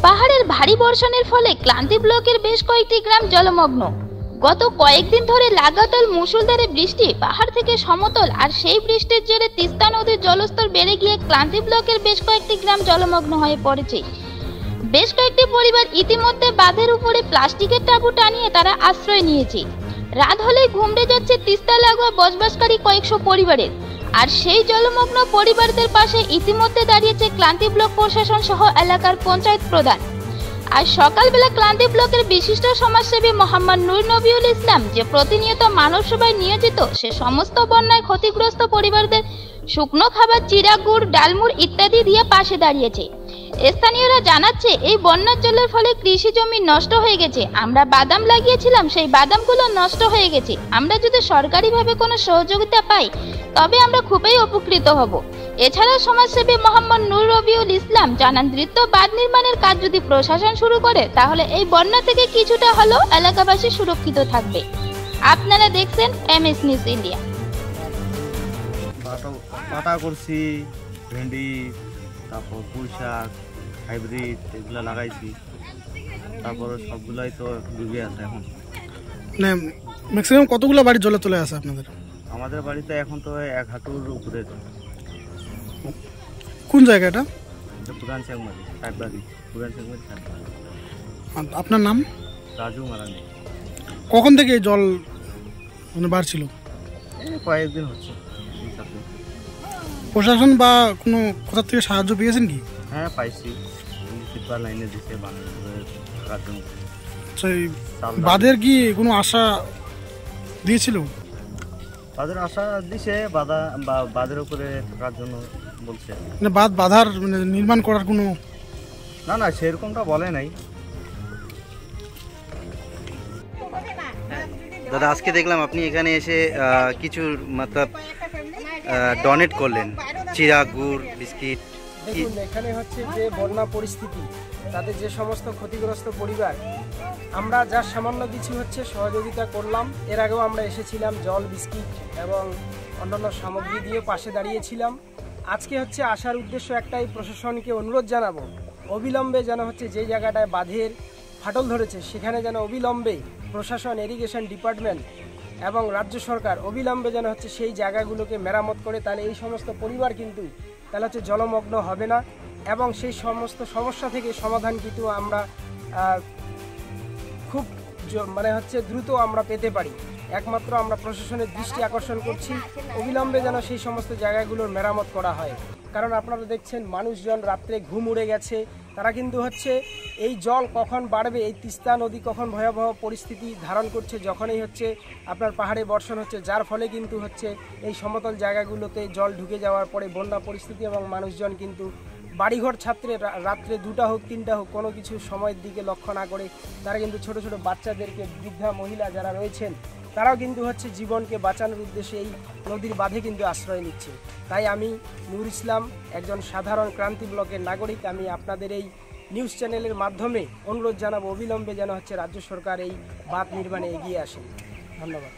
পাহাড়ের ভারী বর্ষণের ফলে ক্লান্তি ব্লকের বেশ কয়েকটি গ্রাম জলমগ্ন। গত কয়েকদিন ধরে লাগাতার মুষলধারে বৃষ্টি, পাহাড় থেকে সমতল আর সেই বৃষ্টির জেরে তিস্তা নদীর জলস্তর বেড়ে গিয়ে ক্লান্তি ব্লকের বেশ কয়েকটি গ্রাম জলমগ্ন হয়ে পড়েছে। বেশ কয়েকটি পরিবার ইতিমধ্যে বাঁধের উপরে প্লাস্টিকের তাঁবু টানিয়ে তারা আশ্রয় নিয়েছে। রাত হলেই ঘুমড়ে যাচ্ছে তিস্তা লাগোয়া বসবাসকারী কয়েকশো পরিবারের। আর সেই জলমগ্ন পরিবারদের পাশে ইতিমধ্যে দাঁড়িয়েছে ক্লান্তি ব্লক প্রশাসন সহ এলাকার পঞ্চায়েত প্রধান। আজ সকালবেলা ক্লান্তি ব্লকের বিশিষ্ট সমাজসেবী মোহাম্মদ নূর নবীউল ইসলাম, যে প্রতিনিয়ত মানব সেবায় নিয়োজিত, সে সমস্ত বন্যায় ক্ষতিগ্রস্ত পরিবারদের শুকনো খাবার, চিরা, গুড়, ডালমুড় ইত্যাদি দিয়ে পাশে দাঁড়িয়েছে। স্থানীয়রা জানাচ্ছে, এই বন্যার জলের ফলে কৃষি জমি নষ্ট হয়ে গেছে। আমরা বাদাম লাগিয়েছিলাম, সেই বাদামগুলো নষ্ট হয়ে গেছে। আমরা যদি সরকারিভাবে কোনো সহযোগিতা পাই তবে আমরা খুবই উপকৃত হব। এছাড়া সমাজসেবী মোহাম্মদ নূর নবীউল ইসলাম জানান, দ্রুত বাঁধ নির্মাণের কাজ যদি প্রশাসন শুরু করে তাহলে এই বন্যা থেকে কিছুটা হলেও এলাকাবাসী সুরক্ষিত থাকবে। আপনারা দেখছেন এমএস নিউজ ইন্ডিয়া। পাতা করছি, ভেন্ডি, তারপর পুঁই শাক, হাইব্রিড এগুলো লাগাইছি। তারপরে সবগুলাই তো ডুবে আছে এখন। মানে ম্যাক্সিমাম কতগুলো বাড়ি জলে চলে আসে আপনাদের? আমাদের বাড়িতে এখন তো এক হাঁটুর উপরে। কোন জায়গাটা? পুরান শেখমারি, সাতবাড়ি, পুরান শেখমারি, সাতবাড়ি। আপনার নাম? রাজু মারানি। কখন থেকে এই জল মানে বাড়ছিল? কয়েকদিন হচ্ছে। প্রশাসন বা কোনো কোথা থেকে সাহায্য পেয়েছেন কি? হ্যাঁ, পাইছি। লাইনে দিচ্ছে থাকার জন্য। বাঁধের কি কোনো আশা দিয়েছিল? বাঁধের আশা দিছে, বাঁধের উপরে থাকার জন্য বলছে। মানে বাঁধ বাঁধার মানে নির্মাণ করার কোনো? না, সেরকমটা বলে নাই। দাদা, আজকে দেখলাম আপনি এখানে এসে কিছু মতলব ডোনেট করলেন, চিরা, গুড়, বিস্কিট। দেখুন, এখানে হচ্ছে যে বন্যা পরিস্থিতি, তাদের যে সমস্ত ক্ষতিগ্রস্ত পরিবার, আমরা যা সামান্য কিছু হচ্ছে সহযোগিতা করলাম। এর আগেও আমরা এসেছিলাম, জল, বিস্কিট এবং অন্যান্য সামগ্রী দিয়ে পাশে দাঁড়িয়েছিলাম। আজকে হচ্ছে আসার উদ্দেশ্য একটাই, প্রশাসনকে অনুরোধ জানাবো অবিলম্বে যেন হচ্ছে যে জায়গাটায় বাঁধের ফাটল ধরেছে সেখানে যেন অবিলম্বে প্রশাসন, ইরিগেশন ডিপার্টমেন্ট এবং রাজ্য সরকার অবিলম্বে যেন হচ্ছে সেই জায়গাগুলোকে মেরামত করে। তাহলে এই সমস্ত পরিবার কিন্তু তাহলে হচ্ছে জলমগ্ন হবে না এবং সেই সমস্ত সমস্যা থেকে সমাধান কিন্তু আমরা খুব মানে হচ্ছে দ্রুত আমরা পেতে পারি। একমাত্র আমরা প্রশাসনের দৃষ্টি আকর্ষণ করছি, অবিলম্বে যেন সেই সমস্ত জায়গাগুলোর মেরামত করা হয়। কারণ আপনারা দেখছেন, মানুষজন রাত্রে ঘুম উড়ে গেছে। তারা কিন্তু হচ্ছে এই জল কখন বাড়বে, এই তিস্তা নদী কখন ভয়াবহ পরিস্থিতি ধারণ করছে, যখনই হচ্ছে আপনার পাহাড়ে বর্ষণ হচ্ছে, যার ফলে কিন্তু হচ্ছে এই সমতল জায়গাগুলোতে জল ঢুকে যাওয়ার পরে বন্যা পরিস্থিতি এবং মানুষজন কিন্তু বাড়িঘর ছাত্রে রাত্রে 2টা হোক 3টা হোক কোনো কিছু সময়ের দিকে লক্ষ্য না করে তারা কিন্তু ছোট ছোট বাচ্চাদেরকে, বৃদ্ধা মহিলা যারা রয়েছেন তারাও কিন্তু হচ্ছে জীবনকে বাঁচানোর উদ্দেশ্যে এই নদীর বাঁধে কিন্তু আশ্রয় নিচ্ছে। তাই আমি নূর ইসলাম, একজন সাধারণ ক্লান্তি ব্লকের নাগরিক, আমি আপনাদের এই নিউজ চ্যানেলের মাধ্যমে অনুরোধ জানাবো অবিলম্বে যেন হচ্ছে রাজ্য সরকার এই বাঁধ নির্মাণে এগিয়ে আসেন। ধন্যবাদ।